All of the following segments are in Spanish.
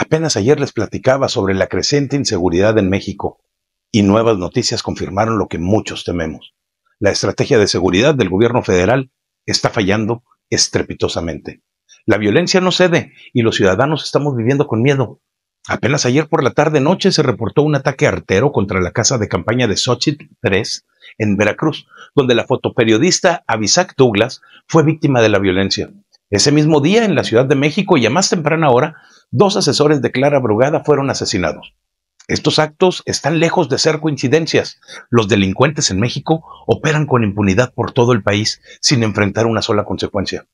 Apenas ayer les platicaba sobre la creciente inseguridad en México y nuevas noticias confirmaron lo que muchos tememos. La estrategia de seguridad del gobierno federal está fallando estrepitosamente. La violencia no cede y los ciudadanos estamos viviendo con miedo. Apenas ayer por la tarde-noche se reportó un ataque artero contra la casa de campaña de Xochitl 3 en Veracruz, donde la fotoperiodista Abisac Douglas fue víctima de la violencia. Ese mismo día, en la Ciudad de México y a más temprana hora, 2 asesores de Clara Brugada fueron asesinados. Estos actos están lejos de ser coincidencias. Los delincuentes en México operan con impunidad por todo el país sin enfrentar una sola consecuencia.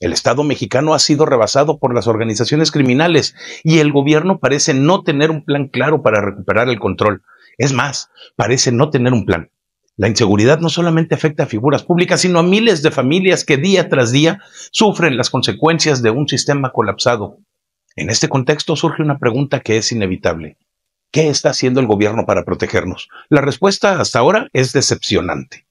El Estado mexicano ha sido rebasado por las organizaciones criminales y el gobierno parece no tener un plan claro para recuperar el control. Es más, parece no tener un plan. La inseguridad no solamente afecta a figuras públicas, sino a miles de familias que día tras día sufren las consecuencias de un sistema colapsado. En este contexto surge una pregunta que es inevitable. ¿Qué está haciendo el gobierno para protegernos? La respuesta hasta ahora es decepcionante.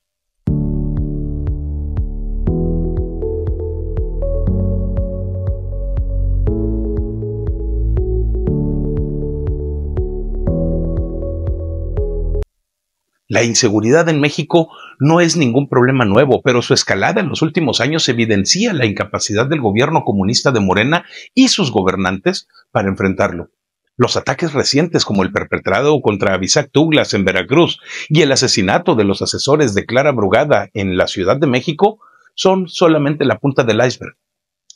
La inseguridad en México no es ningún problema nuevo, pero su escalada en los últimos años evidencia la incapacidad del gobierno comunista de Morena y sus gobernantes para enfrentarlo. Los ataques recientes, como el perpetrado contra Abisac Douglas en Veracruz y el asesinato de los asesores de Clara Brugada en la Ciudad de México, son solamente la punta del iceberg.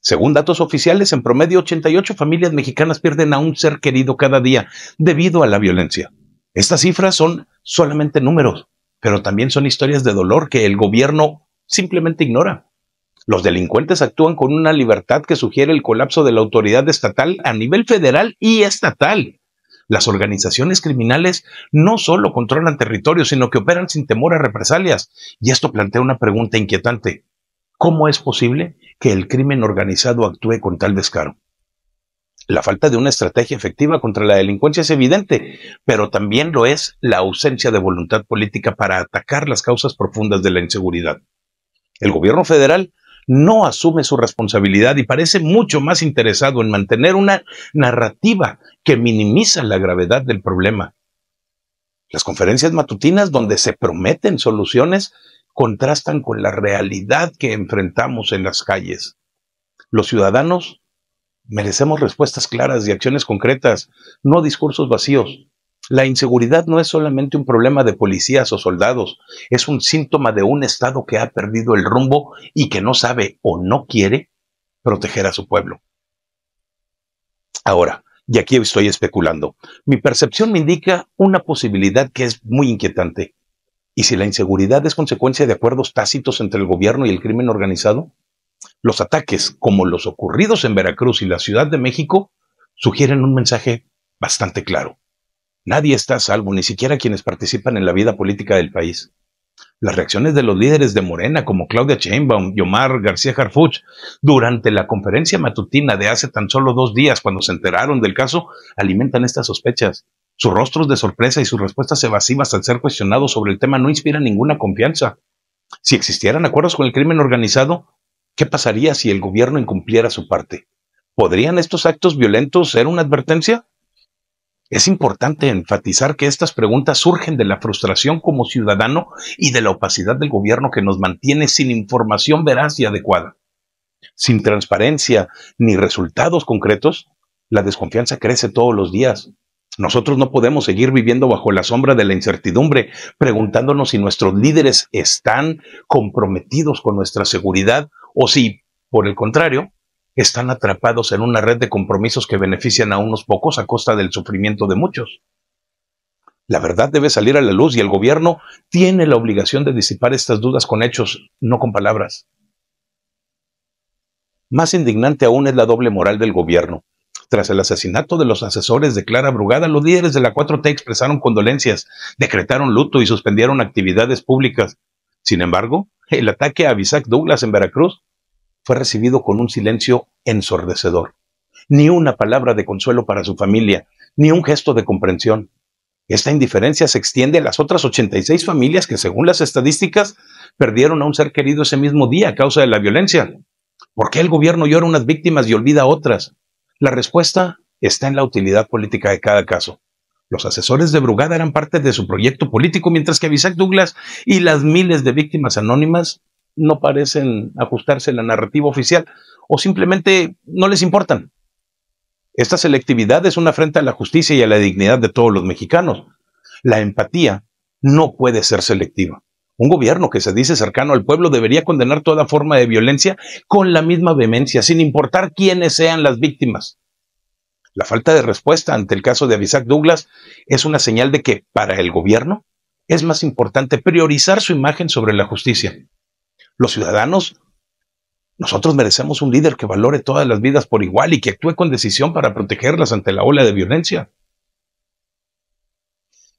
Según datos oficiales, en promedio 88 familias mexicanas pierden a un ser querido cada día debido a la violencia. Estas cifras son solamente números, pero también son historias de dolor que el gobierno simplemente ignora. Los delincuentes actúan con una libertad que sugiere el colapso de la autoridad estatal a nivel federal y estatal. Las organizaciones criminales no solo controlan territorios, sino que operan sin temor a represalias. Y esto plantea una pregunta inquietante. ¿Cómo es posible que el crimen organizado actúe con tal descaro? La falta de una estrategia efectiva contra la delincuencia es evidente, pero también lo es la ausencia de voluntad política para atacar las causas profundas de la inseguridad. El gobierno federal no asume su responsabilidad y parece mucho más interesado en mantener una narrativa que minimiza la gravedad del problema. Las conferencias matutinas donde se prometen soluciones contrastan con la realidad que enfrentamos en las calles. Los ciudadanos merecemos respuestas claras y acciones concretas, no discursos vacíos. La inseguridad no es solamente un problema de policías o soldados, es un síntoma de un Estado que ha perdido el rumbo y que no sabe o no quiere proteger a su pueblo. Ahora, y aquí estoy especulando, mi percepción me indica una posibilidad que es muy inquietante. ¿Y si la inseguridad es consecuencia de acuerdos tácitos entre el gobierno y el crimen organizado? Los ataques, como los ocurridos en Veracruz y la Ciudad de México, sugieren un mensaje bastante claro. Nadie está a salvo, ni siquiera quienes participan en la vida política del país. Las reacciones de los líderes de Morena, como Claudia Sheinbaum y Omar García Harfuch, durante la conferencia matutina de hace tan solo 2 días, cuando se enteraron del caso, alimentan estas sospechas. Sus rostros de sorpresa y sus respuestas evasivas al ser cuestionados sobre el tema no inspiran ninguna confianza. Si existieran acuerdos con el crimen organizado, ¿qué pasaría si el gobierno incumpliera su parte? ¿Podrían estos actos violentos ser una advertencia? Es importante enfatizar que estas preguntas surgen de la frustración como ciudadano y de la opacidad del gobierno que nos mantiene sin información veraz y adecuada. Sin transparencia ni resultados concretos, la desconfianza crece todos los días. Nosotros no podemos seguir viviendo bajo la sombra de la incertidumbre, preguntándonos si nuestros líderes están comprometidos con nuestra seguridad o si, por el contrario, están atrapados en una red de compromisos que benefician a unos pocos a costa del sufrimiento de muchos. La verdad debe salir a la luz y el gobierno tiene la obligación de disipar estas dudas con hechos, no con palabras. Más indignante aún es la doble moral del gobierno. Tras el asesinato de los asesores de Clara Brugada, los líderes de la 4T expresaron condolencias, decretaron luto y suspendieron actividades públicas. Sin embargo, el ataque a Abisac Douglas en Veracruz fue recibido con un silencio ensordecedor. Ni una palabra de consuelo para su familia, ni un gesto de comprensión. Esta indiferencia se extiende a las otras 86 familias que, según las estadísticas, perdieron a un ser querido ese mismo día a causa de la violencia. ¿Por qué el gobierno llora a unas víctimas y olvida a otras? La respuesta está en la utilidad política de cada caso. Los asesores de Brugada eran parte de su proyecto político, mientras que Abisac Douglas y las miles de víctimas anónimas no parecen ajustarse a la narrativa oficial o simplemente no les importan. Esta selectividad es una afrenta a la justicia y a la dignidad de todos los mexicanos. La empatía no puede ser selectiva. Un gobierno que se dice cercano al pueblo debería condenar toda forma de violencia con la misma vehemencia, sin importar quiénes sean las víctimas. La falta de respuesta ante el caso de Abisac Douglas es una señal de que, para el gobierno, es más importante priorizar su imagen sobre la justicia. Los ciudadanos, nosotros merecemos un líder que valore todas las vidas por igual y que actúe con decisión para protegerlas ante la ola de violencia.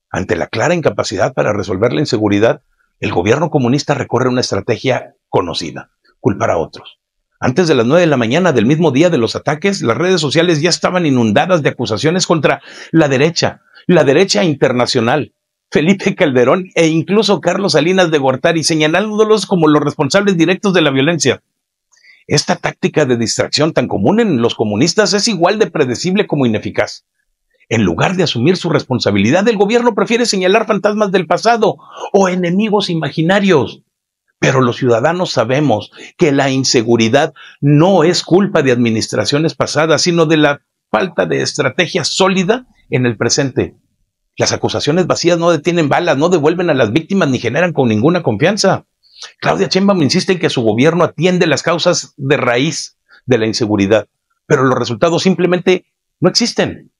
Ante la clara incapacidad para resolver la inseguridad, el gobierno comunista recorre una estrategia conocida: culpar a otros. Antes de las 9 de la mañana del mismo día de los ataques, las redes sociales ya estaban inundadas de acusaciones contra la derecha internacional, Felipe Calderón e incluso Carlos Salinas de Gortari, señalándolos como los responsables directos de la violencia. Esta táctica de distracción tan común en los comunistas es igual de predecible como ineficaz. En lugar de asumir su responsabilidad, el gobierno prefiere señalar fantasmas del pasado o enemigos imaginarios. Pero los ciudadanos sabemos que la inseguridad no es culpa de administraciones pasadas, sino de la falta de estrategia sólida en el presente. Las acusaciones vacías no detienen balas, no devuelven a las víctimas ni generan con ninguna confianza. Claudia Sheinbaum insiste en que su gobierno atiende las causas de raíz de la inseguridad, pero los resultados simplemente no existen.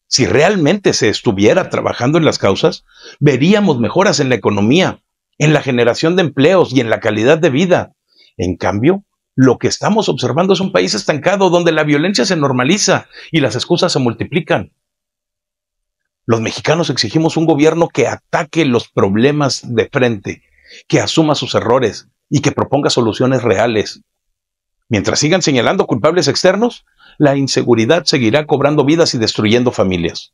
Si realmente se estuviera trabajando en las causas, veríamos mejoras en la economía, en la generación de empleos y en la calidad de vida. En cambio, lo que estamos observando es un país estancado donde la violencia se normaliza y las excusas se multiplican. Los mexicanos exigimos un gobierno que ataque los problemas de frente, que asuma sus errores y que proponga soluciones reales. Mientras sigan señalando culpables externos, la inseguridad seguirá cobrando vidas y destruyendo familias.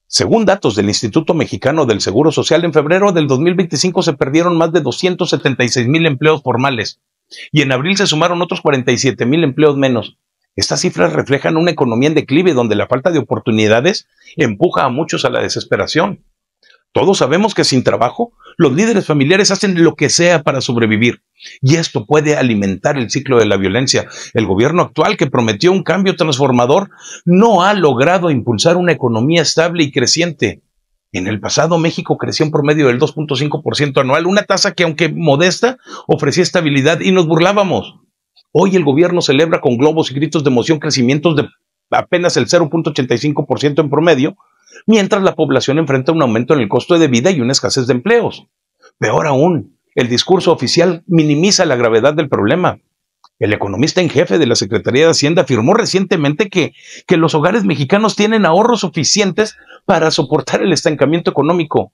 Según datos del Instituto Mexicano del Seguro Social, en febrero del 2025 se perdieron más de 276,000 empleos formales y en abril se sumaron otros 47,000 empleos menos. Estas cifras reflejan una economía en declive donde la falta de oportunidades empuja a muchos a la desesperación. Todos sabemos que sin trabajo, los líderes familiares hacen lo que sea para sobrevivir, y esto puede alimentar el ciclo de la violencia. El gobierno actual, que prometió un cambio transformador, no ha logrado impulsar una economía estable y creciente. En el pasado, México creció en promedio del 2.5% anual, una tasa que, aunque modesta, ofrecía estabilidad y nos burlábamos. Hoy el gobierno celebra con globos y gritos de emoción crecimientos de apenas el 0.85% en promedio, mientras la población enfrenta un aumento en el costo de vida y una escasez de empleos. Peor aún, el discurso oficial minimiza la gravedad del problema. El economista en jefe de la Secretaría de Hacienda afirmó recientemente que los hogares mexicanos tienen ahorros suficientes para soportar el estancamiento económico.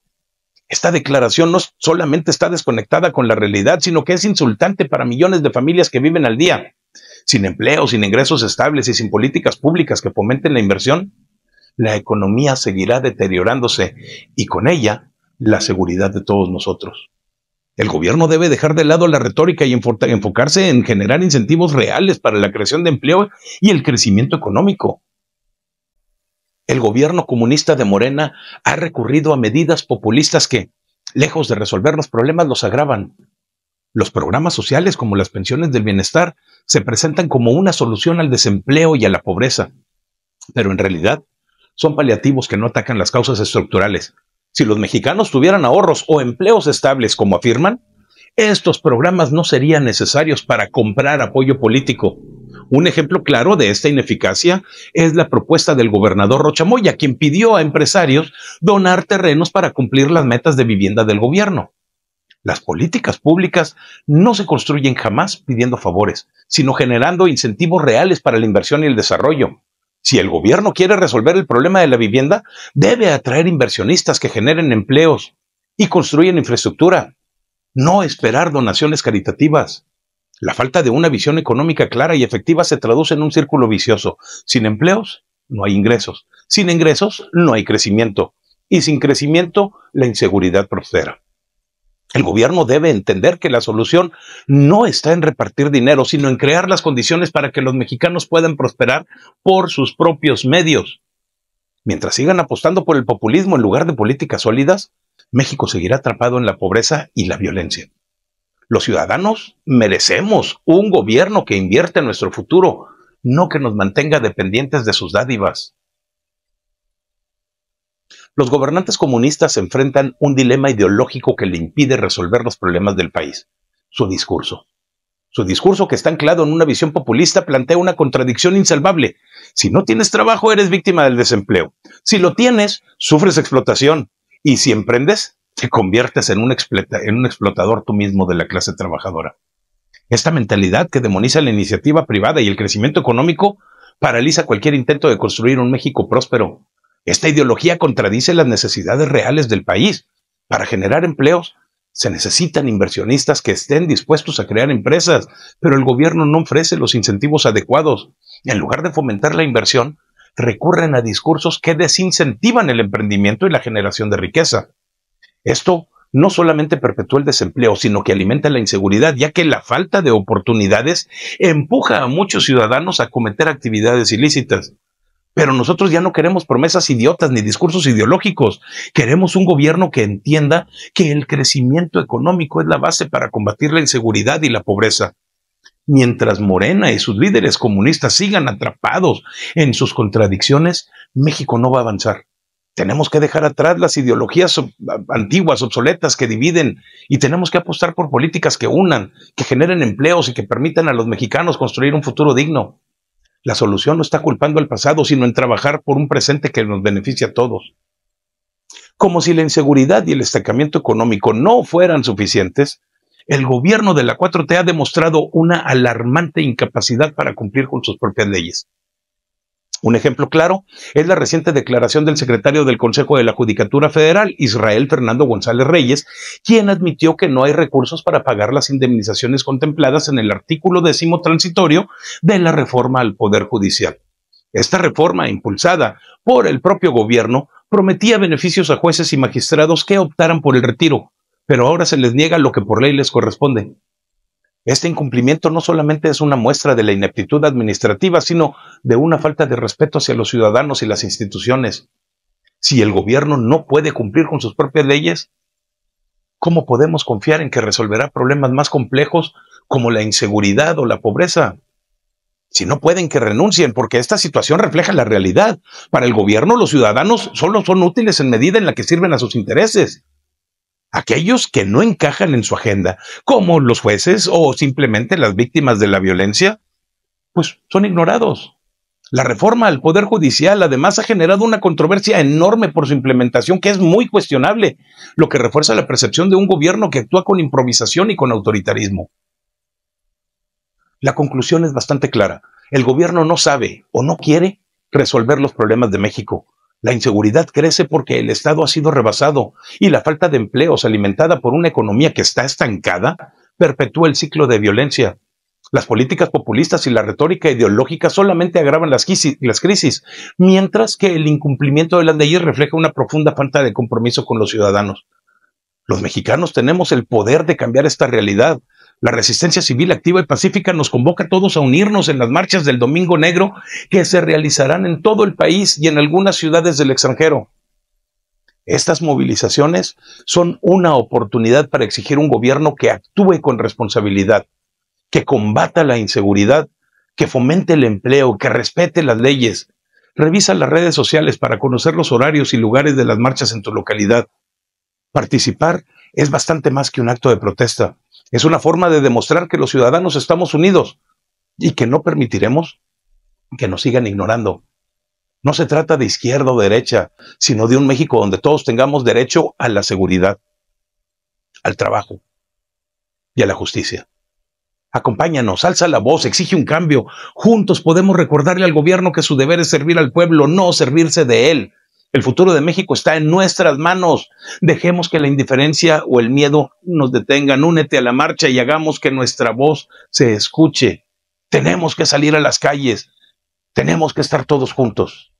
Esta declaración no solamente está desconectada con la realidad, sino que es insultante para millones de familias que viven al día. Sin empleo, sin ingresos estables y sin políticas públicas que fomenten la inversión, la economía seguirá deteriorándose y con ella la seguridad de todos nosotros. El gobierno debe dejar de lado la retórica y enfocarse en generar incentivos reales para la creación de empleo y el crecimiento económico. El gobierno comunista de Morena ha recurrido a medidas populistas que, lejos de resolver los problemas, los agravan. Los programas sociales, como las pensiones del bienestar, se presentan como una solución al desempleo y a la pobreza, pero en realidad son paliativos que no atacan las causas estructurales. Si los mexicanos tuvieran ahorros o empleos estables, como afirman, estos programas no serían necesarios para comprar apoyo político. Un ejemplo claro de esta ineficacia es la propuesta del gobernador Rocha Moya, quien pidió a empresarios donar terrenos para cumplir las metas de vivienda del gobierno. Las políticas públicas no se construyen jamás pidiendo favores, sino generando incentivos reales para la inversión y el desarrollo. Si el gobierno quiere resolver el problema de la vivienda, debe atraer inversionistas que generen empleos y construyan infraestructura, no esperar donaciones caritativas. La falta de una visión económica clara y efectiva se traduce en un círculo vicioso. Sin empleos, no hay ingresos. Sin ingresos, no hay crecimiento. Y sin crecimiento, la inseguridad prospera. El gobierno debe entender que la solución no está en repartir dinero, sino en crear las condiciones para que los mexicanos puedan prosperar por sus propios medios. Mientras sigan apostando por el populismo en lugar de políticas sólidas, México seguirá atrapado en la pobreza y la violencia. Los ciudadanos merecemos un gobierno que invierta en nuestro futuro, no que nos mantenga dependientes de sus dádivas. Los gobernantes comunistas enfrentan un dilema ideológico que le impide resolver los problemas del país: su discurso. Su discurso, que está anclado en una visión populista, plantea una contradicción insalvable. Si no tienes trabajo, eres víctima del desempleo. Si lo tienes, sufres explotación. Y si emprendes, te conviertes en un explotador tú mismo de la clase trabajadora. Esta mentalidad, que demoniza la iniciativa privada y el crecimiento económico, paraliza cualquier intento de construir un México próspero. Esta ideología contradice las necesidades reales del país. Para generar empleos, se necesitan inversionistas que estén dispuestos a crear empresas, pero el gobierno no ofrece los incentivos adecuados. En lugar de fomentar la inversión, recurren a discursos que desincentivan el emprendimiento y la generación de riqueza. Esto no solamente perpetúa el desempleo, sino que alimenta la inseguridad, ya que la falta de oportunidades empuja a muchos ciudadanos a cometer actividades ilícitas. Pero nosotros ya no queremos promesas idiotas ni discursos ideológicos. Queremos un gobierno que entienda que el crecimiento económico es la base para combatir la inseguridad y la pobreza. Mientras Morena y sus líderes comunistas sigan atrapados en sus contradicciones, México no va a avanzar. Tenemos que dejar atrás las ideologías antiguas, obsoletas, que dividen, y tenemos que apostar por políticas que unan, que generen empleos y que permitan a los mexicanos construir un futuro digno. La solución no está culpando al pasado, sino en trabajar por un presente que nos beneficie a todos. Como si la inseguridad y el estancamiento económico no fueran suficientes, el gobierno de la 4T ha demostrado una alarmante incapacidad para cumplir con sus propias leyes. Un ejemplo claro es la reciente declaración del secretario del Consejo de la Judicatura Federal, Israel Fernando González Reyes, quien admitió que no hay recursos para pagar las indemnizaciones contempladas en el artículo 10º transitorio de la reforma al Poder Judicial. Esta reforma, impulsada por el propio gobierno, prometía beneficios a jueces y magistrados que optaran por el retiro, pero ahora se les niega lo que por ley les corresponde. Este incumplimiento no solamente es una muestra de la ineptitud administrativa, sino de una falta de respeto hacia los ciudadanos y las instituciones. Si el gobierno no puede cumplir con sus propias leyes, ¿cómo podemos confiar en que resolverá problemas más complejos como la inseguridad o la pobreza? Si no pueden, que renuncien, porque esta situación refleja la realidad. Para el gobierno, los ciudadanos solo son útiles en medida en la que sirven a sus intereses. Aquellos que no encajan en su agenda, como los jueces o simplemente las víctimas de la violencia, pues son ignorados. La reforma al Poder Judicial además ha generado una controversia enorme por su implementación, que es muy cuestionable, lo que refuerza la percepción de un gobierno que actúa con improvisación y con autoritarismo. La conclusión es bastante clara: el gobierno no sabe o no quiere resolver los problemas de México. La inseguridad crece porque el Estado ha sido rebasado, y la falta de empleos, alimentada por una economía que está estancada, perpetúa el ciclo de violencia. Las políticas populistas y la retórica ideológica solamente agravan las crisis, mientras que el incumplimiento de las leyes refleja una profunda falta de compromiso con los ciudadanos. Los mexicanos tenemos el poder de cambiar esta realidad. La resistencia civil activa y pacífica nos convoca a todos a unirnos en las marchas del Domingo Negro, que se realizarán en todo el país y en algunas ciudades del extranjero. Estas movilizaciones son una oportunidad para exigir un gobierno que actúe con responsabilidad, que combata la inseguridad, que fomente el empleo, que respete las leyes. Revisa las redes sociales para conocer los horarios y lugares de las marchas en tu localidad. Participar es bastante más que un acto de protesta. Es una forma de demostrar que los ciudadanos estamos unidos y que no permitiremos que nos sigan ignorando. No se trata de izquierda o derecha, sino de un México donde todos tengamos derecho a la seguridad, al trabajo y a la justicia. Acompáñanos, alza la voz, exige un cambio. Juntos podemos recordarle al gobierno que su deber es servir al pueblo, no servirse de él. El futuro de México está en nuestras manos. Dejemos que la indiferencia o el miedo nos detengan. Únete a la marcha y hagamos que nuestra voz se escuche. Tenemos que salir a las calles. Tenemos que estar todos juntos.